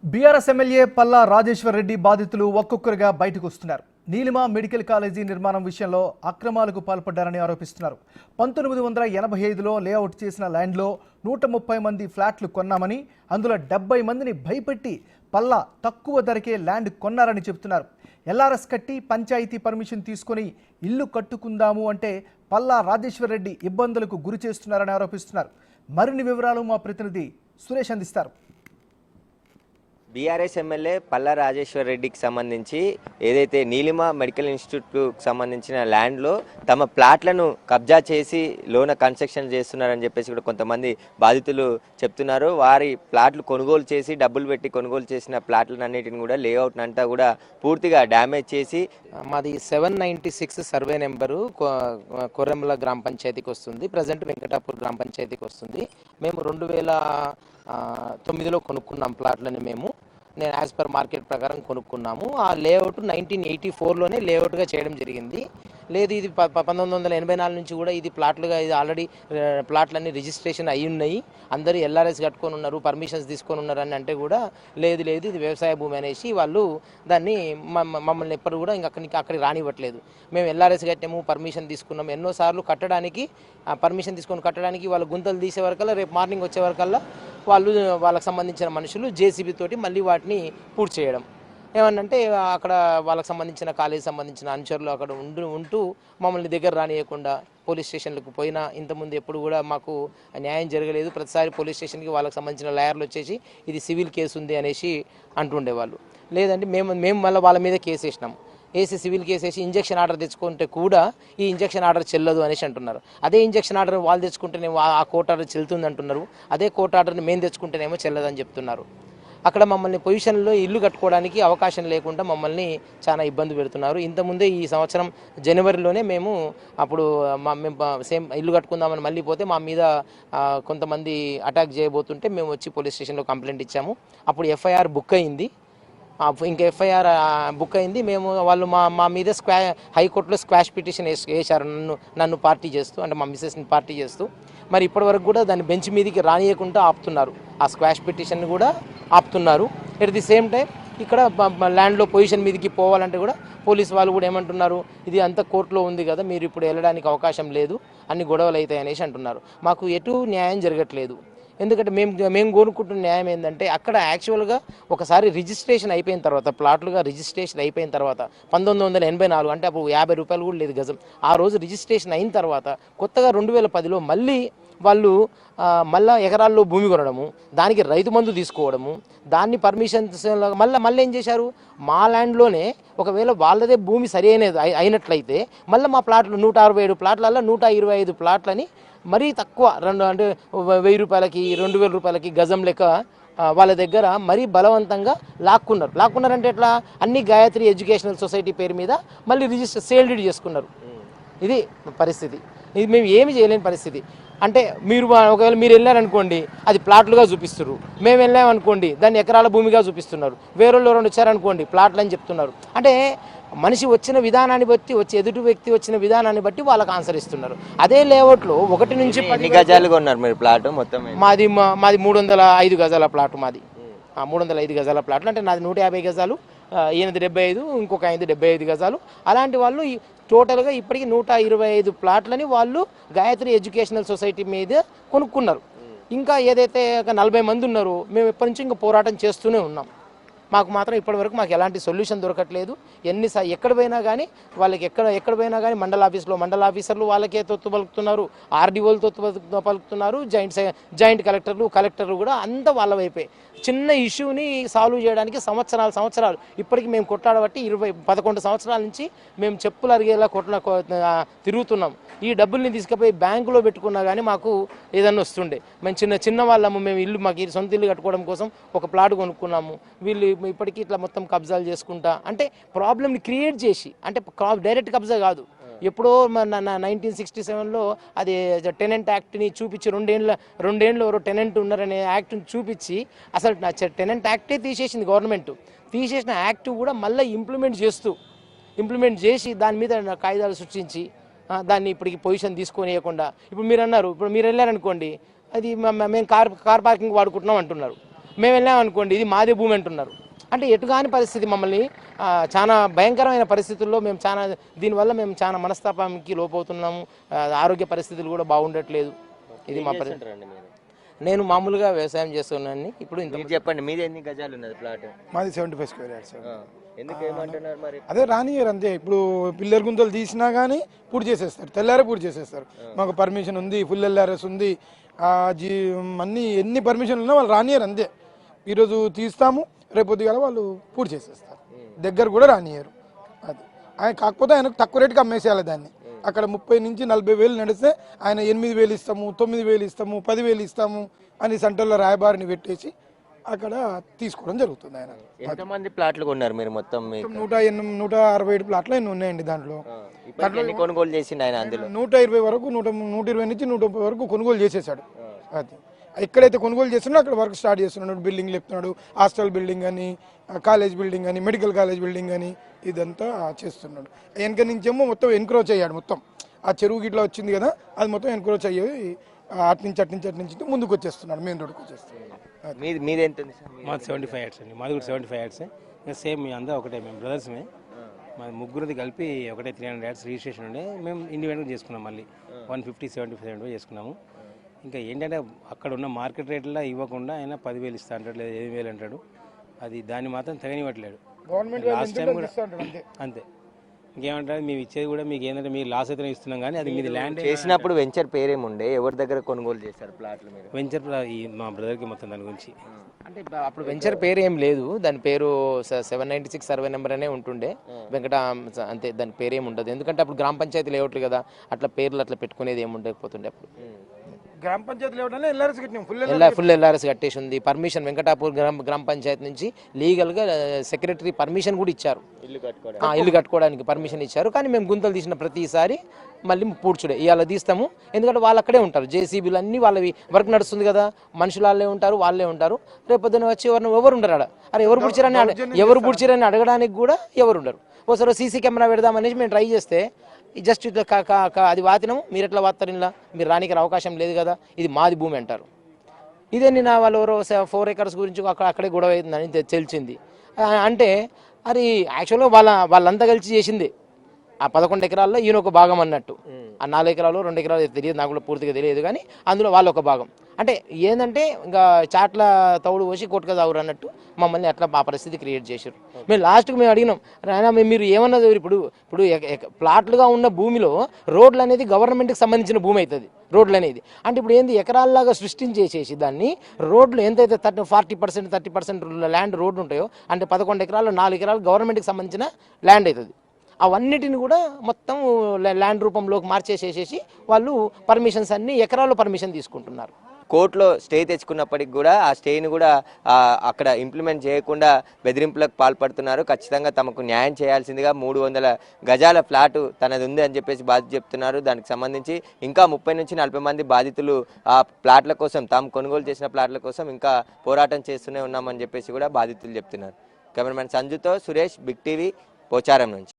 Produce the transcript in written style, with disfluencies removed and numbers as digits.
BRS MLA Palla Rajeshwar Reddy బాధితులు ఒక్కొక్కరుగా బయటకు వస్తున్నారు. నీలిమ మెడికల్ కాలేజీ నిర్మాణం విషయంలో అక్రమాలకు పాల్పడ్డారని ఆరోపిస్తున్నారు. 1985లో లేఅవుట్ చేసిన ల్యాండ్లో 130 మంది ఫ్లాట్లు కొన్నామని, అందులో 70 మందిని భయపెట్టి పల్లా తక్కువ ధరకే ల్యాండ్ కొన్నారని చెబుతున్నారు. ఎల్ఆర్ఎస్ కట్టి పంచాయతీ పర్మిషన్ తీసుకొని ఇల్లు కట్టుకుందాము అంటే పల్లా రాజేశ్వర్ రెడ్డి ఇబ్బందులకు గురి చేస్తున్నారని ఆరోపిస్తున్నారు. మరిన్ని వివరాలు మా ప్రతినిధి సురేష్ అందిస్తారు. బీఆర్ఎస్ ఎమ్మెల్యే పల్లా రాజేశ్వర్ రెడ్డికి సంబంధించి ఏదైతే నీలిమ మెడికల్ ఇన్స్టిట్యూట్కు సంబంధించిన ల్యాండ్లో తమ ప్లాట్లను కబ్జా చేసి లోన కన్స్ట్రక్షన్ చేస్తున్నారని చెప్పేసి కూడా కొంతమంది బాధితులు చెప్తున్నారు. వారి ప్లాట్లు కొనుగోలు చేసి డబ్బులు పెట్టి కొనుగోలు చేసిన ప్లాట్లను అన్నిటిని కూడా లేఅవుట్ అంతా కూడా పూర్తిగా డ్యామేజ్ చేసి మాది 796 సర్వే నెంబరు కొర్రెంల గ్రామ పంచాయతీకి వస్తుంది. ప్రజెంట్ వెంకటాపూర్ గ్రామ పంచాయతీకి వస్తుంది. మేము 2009లో కొనుక్కున్నాం ప్లాట్లని. నేను యాజ్ పర్ మార్కెట్ ప్రకారం కొనుక్కున్నాము. ఆ లేఅవుట్ 1984లోనే లేఅవుట్గా చేయడం జరిగింది. లేదు, ఇది 1984 నుంచి కూడా ఇది ప్లాట్లుగా, ఇది ఆల్రెడీ ప్లాట్లన్నీ రిజిస్ట్రేషన్ అయి ఉన్నాయి, అందరూ ఎల్ఆర్ఎస్ కట్టుకొని ఉన్నారు, పర్మిషన్స్ తీసుకొని ఉన్నారు అని అంటే కూడా లేదు ఇది వ్యవసాయ భూమి అనేసి వాళ్ళు దాన్ని మమ్మల్ని ఎప్పుడు కూడా అక్కడికి రానివ్వట్లేదు. మేము ఎల్ఆర్ఎస్ కట్టాము, పర్మిషన్ తీసుకున్నాము, ఎన్నోసార్లు కట్టడానికి పర్మిషన్ తీసుకొని కట్టడానికి వాళ్ళు గుంతలు తీసే వరకల్లా, రేపు మార్నింగ్ వచ్చే వరకల్లా వాళ్ళకి సంబంధించిన మనుషులు జేసీబీ తోటి మళ్ళీ వాటిని పూర్తి చేయడం. ఏమన్నంటే అక్కడ వాళ్ళకి సంబంధించిన కాలేజీ సంబంధించిన అనుచరులు అక్కడ ఉంటూ మమ్మల్ని దగ్గర రానియకుండా పోలీస్ స్టేషన్లకు పోయినా ఇంతకుముందు ఎప్పుడు కూడా మాకు న్యాయం జరగలేదు. ప్రతిసారి పోలీస్ స్టేషన్కి వాళ్ళకి సంబంధించిన లాయర్లు వచ్చేసి ఇది సివిల్ కేసు ఉంది అనేసి అంటుండేవాళ్ళు. లేదంటే మేము మళ్ళీ వాళ్ళ మీద కేసు వేసినాం. సివిల్ కేసు వేసి ఇంజక్షన్ ఆర్డర్ తెచ్చుకుంటే కూడా ఈ ఇంజక్షన్ ఆర్డర్ చెల్లదు అనేసి అంటున్నారు. అదే ఇంజక్షన్ ఆర్డర్ వాళ్ళు తెచ్చుకుంటేనేమో ఆ కోర్టు ఆర్డర్ చెల్లుతుంది అంటున్నారు. అదే కోర్టు ఆర్డర్ని మేము తెచ్చుకుంటేనేమో చెల్లదని చెప్తున్నారు. అక్కడ మమ్మల్ని పొజిషన్లో ఇల్లు కట్టుకోవడానికి అవకాశం లేకుండా మమ్మల్ని చాలా ఇబ్బంది పెడుతున్నారు. ఇంతకుముందే ఈ సంవత్సరం జనవరిలోనే మేము అప్పుడు మేము సేమ్ ఇల్లు కట్టుకుందామని మళ్ళీ పోతే మా మీద కొంతమంది అటాక్ చేయబోతుంటే మేము వచ్చి పోలీస్ స్టేషన్లో కంప్లైంట్ ఇచ్చాము. అప్పుడు ఎఫ్ఐఆర్ బుక్ అయింది. ఇంకా ఎఫ్ఐఆర్ బుక్ అయింది. మేము వాళ్ళు మా మీద హైకోర్టులో స్క్వాష్ పిటిషన్ వేశారు, నన్ను పార్టీ చేస్తూ, అంటే మా మిస్సెస్ని పార్టీ చేస్తూ. మరి ఇప్పటివరకు కూడా దాన్ని బెంచ్ మీదకి రానియకుండా ఆపుతున్నారు. ఆ స్క్వాష్ పిటిషన్ కూడా ఆపుతున్నారు. ఎట్ ది సేమ్ టైం ఇక్కడ ల్యాండ్లో పొజిషన్ మీదకి పోవాలంటే కూడా పోలీస్ వాళ్ళు కూడా ఏమంటున్నారు, ఇది అంతా కోర్టులో ఉంది కదా, మీరు ఇప్పుడు వెళ్ళడానికి అవకాశం లేదు, అన్ని గొడవలు అవుతాయి అనేసి అంటున్నారు. మాకు ఎటు న్యాయం జరగట్లేదు. ఎందుకంటే మేము కోరుకుంటున్న న్యాయం ఏంటంటే, అక్కడ యాక్చువల్గా ఒకసారి రిజిస్ట్రేషన్ అయిపోయిన తర్వాత, ప్లాట్లుగా రిజిస్ట్రేషన్ అయిపోయిన తర్వాత 1984 అంటే అప్పుడు 50 రూపాయలు కూడా లేదు గజం. ఆ రోజు రిజిస్ట్రేషన్ అయిన తర్వాత కొత్తగా 2010లో మళ్ళీ వాళ్ళు మళ్ళీ ఎకరాల్లో భూమి కొనడము, దానికి రైతు మందు తీసుకోవడము, దాన్ని పర్మిషన్స్ మళ్ళీ ఏం చేశారు, మా ల్యాండ్లోనే ఒకవేళ వాళ్ళదే భూమి అయినట్లయితే మళ్ళీ మా ప్లాట్లు 167 ప్లాట్లలో 125 ప్లాట్లని మరీ తక్కువ అంటే 1000 రూపాయలకి 2000 రూపాయలకి గజం లెక్క వాళ్ళ దగ్గర మరీ బలవంతంగా లాక్కున్నారంటే ఎట్లా, అన్ని గాయత్రి ఎడ్యుకేషనల్ సొసైటీ పేరు మీద మళ్ళీ సేల్ డీడ్ చేసుకున్నారు. ఇది పరిస్థితి. ఇది మేము ఏమి చేయలేని పరిస్థితి. అంటే ఒకవేళ మీరు వెళ్ళారనుకోండి, అది ప్లాట్లుగా చూపిస్తున్నారు. మేము వెళ్ళామనుకోండి, దాన్ని ఎకరాల భూమిగా చూపిస్తున్నారు. వేరే ఎవరైనా వచ్చారనుకోండి, ప్లాట్లు అని చెప్తున్నారు. అంటే మనిషి వచ్చిన విధానాన్ని బట్టి, ఎదుటి వ్యక్తి వచ్చిన విధానాన్ని బట్టి వాళ్ళకి ఆన్సర్ ఇస్తున్నారు. అదే లేఅవుట్లో 1 నుంచి 10 గజాలు కొన్నారు మీరు ప్లాట్ మొత్తం? మాది 305 గజాల ప్లాట్ మాది. 305 గజాల ప్లాట్లు అంటే నాది 150 గజాలు, ఈయనది 75, ఇంకొక 75 గజాలు. అలాంటి వాళ్ళు టోటల్గా ఇప్పటికీ 125 ప్లాట్లని వాళ్ళు గాయత్రి ఎడ్యుకేషనల్ సొసైటీ మీద కొనుక్కున్నారు. ఇంకా ఏదైతే 40 మంది ఉన్నారో, మేము ఎప్పటి నుంచి ఇంకా పోరాటం చేస్తూనే ఉన్నాం. మాకు మాత్రం ఇప్పటివరకు మాకు ఎలాంటి సొల్యూషన్ దొరకట్లేదు. ఎక్కడ పోయినా కానీ వాళ్ళకి ఎక్కడ పోయినా కానీ మండల ఆఫీసర్లు వాళ్ళకే తొత్తు పలుకుతున్నారు, ఆర్డీఓలు తొత్తు పలుకుతున్నారు, జాయింట్ కలెక్టర్లు కూడా అంతా వాళ్ళ వైపే. చిన్న ఇష్యూని సాల్వ్ చేయడానికి సంవత్సరాలు ఇప్పటికి మేము కొట్లాడబట్టి 11 సంవత్సరాల నుంచి మేము చెప్పులు అరిగేలా తిరుగుతున్నాం. ఈ డబ్బుల్ని తీసుకుపోయి బ్యాంకులో పెట్టుకున్నా కానీ మాకు ఏదన్నా వస్తుండే. మేము చిన్న వాళ్ళము, మేము మాకు సొంత ఇల్లు కట్టుకోవడం కోసం ఒక ప్లాట్ కొనుక్కున్నాము. వీళ్ళు ఇప్పటికీ ఇట్లా మొత్తం కబ్జాలు చేసుకుంటా, అంటే ప్రాబ్లమ్ని క్రియేట్ చేసి, అంటే డైరెక్ట్ కబ్జా కాదు, ఎప్పుడో 1967లో అది టెనెంట్ యాక్ట్ని చూపించి, రెండేళ్ళు ఎవరో టెనెంట్ ఉన్నారనే యాక్ట్ని చూపించి, అసలు టెనెంట్ యాక్టే తీసేసింది గవర్నమెంట్. తీసేసిన యాక్ట్ కూడా మళ్ళీ ఇంప్లిమెంట్ చేసి దాని మీద కాయిదాలు సృష్టించి దాన్ని ఇప్పటికి పొజిషన్ తీసుకొనియకుండా, ఇప్పుడు మీరు అన్నారు, ఇప్పుడు మీరు వెళ్ళారనుకోండి, అది మేము కార్ పార్కింగ్ వాడుకుంటున్నాం అంటున్నారు. మేము వెళ్ళాం అనుకోండి ఇది మాదే భూమి అంటున్నారు. అంటే ఎటుగాని పరిస్థితి మమ్మల్ని చాలా భయంకరమైన పరిస్థితుల్లో మేము దీనివల్ల మేము చాలా మనస్తాపానికి లోపవుతున్నాము. ఆరోగ్య పరిస్థితులు కూడా బాగుండట్లేదు. ఇది మా పరిస్థితి. నేను మామూలుగా వ్యవసాయం చేస్తున్నాను. ఇప్పుడు ఇంత చెప్పండి, మీది ఎన్ని గజాలు ఉన్నది ప్లాట్? మాది 75 స్క్వేర్ యార్డ్స్. ఎందుకు ఏమంటున్నారు మరి? అదే రానియర్ అంతే. ఇప్పుడు పిల్లర్ గుంతలు తీసినా కానీ పూర్తి చేసేస్తారు, తెల్లారే పూర్తి చేసేస్తారు. మాకు పర్మిషన్ ఉంది, ఫుల్ ఎల్ఆర్ఎస్ ఉంది, అన్ని ఎన్ని పర్మిషన్లు ఉన్నా వాళ్ళు రానియర్ అంతే. ఈరోజు తీస్తాము, రేపు పొద్దుగాల వాళ్ళు పూర్తి చేసేస్తారు. దగ్గర కూడా రానియరు. అది ఆయన కాకపోతే ఆయనకు తక్కువ రేటుకి అమ్మేసేయాలి దాన్ని. అక్కడ 30 నుంచి 40 వేలు నడిస్తే ఆయన 8,000 ఇస్తాము, 9,000 ఇస్తాము, 10,000 ఇస్తాము అని సెంటర్లో రాయబారిని పెట్టేసి అక్కడ తీసుకోవడం జరుగుతుంది. ఆయన ఎంతమంది ప్లాట్లు కొన్నారు మీరు? మొత్తం 167 ప్లాట్లు ఎన్ని ఉన్నాయండి. దాంట్లో కొనుగోలు చేసిండు ఆయన. అందులో 120 వరకు 120 నుంచి 130 వరకు కొనుగోలు చేసేసాడు. అది ఎక్కడైతే కొనుగోలు చేస్తున్నాడో అక్కడ వర్క్ స్టార్ట్ చేస్తున్నాడు. బిల్డింగ్ లేపుతున్నాడు, హాస్టల్ బిల్డింగ్ అని, కాలేజ్ బిల్డింగ్ అని, మెడికల్ కాలేజ్ బిల్డింగ్ అని ఇదంతా చేస్తున్నాడు. వెనక నుంచేమో మొత్తం ఎన్క్రోచ్ అయ్యాడు. మొత్తం ఆ చెరువు గిట్లా వచ్చింది కదా, అది మొత్తం ఎన్క్రోచ్ అయ్యి అట్నుంచి ముందుకు వచ్చేస్తున్నాడు, మెయిన్ రోడ్కి వచ్చేస్తున్నాడు. మీది ఎంత? మాది 75 యార్డ్స్ అండి. మాది కూడా 75 యార్డ్స్. ఇంకా సేమ్ మీ అందరూ ఒకటే, మేము బ్రదర్స్మే. మాది ముగ్గురిది కలిపి ఒకటే 300 యార్డ్స్ రిజిస్ట్రేషన్ ఉండే. మేము ఇండివిజువల్గా చేసుకున్నాం. మళ్ళీ 150, 75 చేసుకున్నాము. ఇంకా ఏంటంటే అక్కడ ఉన్న మార్కెట్ రేట్లో ఇవ్వకుండా ఆయన 10,000 ఇస్తా అంటాడు, లేదా 7,000 అంటాడు. అది దాన్ని మాత్రం తగనివ్వట్లేడు. లాస్ట్ టైం కూడా అంతే. ఇంకేమంటారు, మేము ఇచ్చేది కూడా మీకు ఏంటంటే మీరు లాస్ అయితే ఇస్తున్నాం, కానీ అది మీది ల్యాండ్. చేసినప్పుడు వెంచర్ పేరేముండే? ఎవరి దగ్గర కొనుగోలు చేశారు ప్లాట్లు మీరు? వెంచర్ మా బ్రదర్కి మొత్తం దాని గురించి. అంటే అప్పుడు వెంచర్ పేరు ఏం లేదు, దాని పేరు 796 సర్వే నెంబర్ అనే ఉంటుండే. వెంకట అంతే, దాని పేరు ఏమి ఉండదు. ఎందుకంటే అప్పుడు గ్రామ పంచాయతీ లేఅవుట్లు కదా, అట్లా పేర్లు అట్లా పెట్టుకునేది ఏమి ఉండకపోతుండే. అప్పుడు గ్రామ పంచాయతీ లేఅవుట్ ఎల్ఆర్ఎస్ కట్టినాం, ఫుల్ ఎల్ఆర్ఎస్ కట్టేసి ఉంది. పర్మిషన్ వెంకటాపూర్ గ్రామ పంచాయతీ నుంచి లీగల్గా సెక్రటరీ పర్మిషన్ కూడా ఇచ్చారు, ఇల్లు కట్టుకోవడానికి పర్మిషన్ ఇచ్చారు. కానీ మేము గుంతలు తీసిన ప్రతిసారి మళ్ళీ పూడ్చుడే ఇవాళ తీస్తాము. ఎందుకంటే వాళ్ళు అక్కడే ఉంటారు, జేసీబీలు అన్నీ వాళ్ళవి వర్క్ నడుస్తుంది కదా, మనుషులు వాళ్ళే ఉంటారు, వాళ్ళే ఉంటారు. రేపొద్దున వచ్చి ఎవరు ఉండరు ఆడ. అరే ఎవరు పుడిచారని అడగడానికి కూడా ఎవరు ఉండరు. ఒకసారి సీసీ కెమెరా పెడదామనేసి మేము ట్రై చేస్తే జస్ట్ ఇట్లా అది వాతినము, మీరు ఎట్లా వాతారు, ఇలా మీరు రానికి అవకాశం లేదు కదా, ఇది మాది భూమి అంటారు. ఇదే నేను వాళ్ళు ఎవరో 4 acres గురించి అక్కడే గొడవ అవుతుందని తెలిసింది. అంటే అది యాక్చువల్గా వాళ్ళంతా కలిసి చేసింది. ఆ 11 ఎకరాల్లో ఈయన ఒక భాగం అన్నట్టు. ఆ 4 ఎకరాలు 2 ఎకరాలు తెలియదు, నాకు కూడా పూర్తిగా తెలియదు. కానీ అందులో వాళ్ళు ఒక భాగం. అంటే ఏంటంటే ఇంకా చాట్ల తౌడు పోసి కొట్టుక తాగురు అన్నట్టు మమ్మల్ని అట్లా మా పరిస్థితి క్రియేట్ చేశారు. మేము లాస్ట్కి మేము అడిగినాం, రాయనా మీరు ఏమన్నది, ఇప్పుడు ప్లాట్లుగా ఉన్న భూమిలో రోడ్లు అనేది గవర్నమెంట్కి సంబంధించిన భూమి అవుతుంది. రోడ్లు అనేది అంటే ఇప్పుడు ఏంది ఎకరాల్లాగా సృష్టించేసేసి దాన్ని రోడ్లు ఎంతైతే 40%, 30% ల్యాండ్ రోడ్లు ఉంటాయో, అంటే 11 ఎకరాలు 4 ఎకరాలు గవర్నమెంట్కి సంబంధించిన ల్యాండ్ అవుతుంది. అవన్నిటిని కూడా మొత్తం ల్యాండ్ రూపంలోకి మార్చేసేసేసి వాళ్ళు పర్మిషన్స్ అన్ని ఎకరాల్లో పర్మిషన్ తీసుకుంటున్నారు. కోర్టులో స్టే తెచ్చుకున్నప్పటికి కూడా ఆ స్టేని కూడా అక్కడ ఇంప్లిమెంట్ చేయకుండా బెదిరింపులకు పాల్పడుతున్నారు. ఖచ్చితంగా తమకు న్యాయం చేయాల్సిందిగా 300 గజాల ఫ్లాటు తనది ఉంది అని చెప్పేసి బాధితులు చెప్తున్నారు. దానికి సంబంధించి ఇంకా 30 నుంచి 40 మంది బాధితులు ఆ ప్లాట్ల కోసం, తాము కొనుగోలు చేసిన ప్లాట్ల కోసం ఇంకా పోరాటం చేస్తూనే ఉన్నామని చెప్పేసి కూడా బాధితులు చెప్తున్నారు. కెమెరామెన్ సంజుతో సురేష్, బిగ్ టీవీ, పోచారం నుంచి.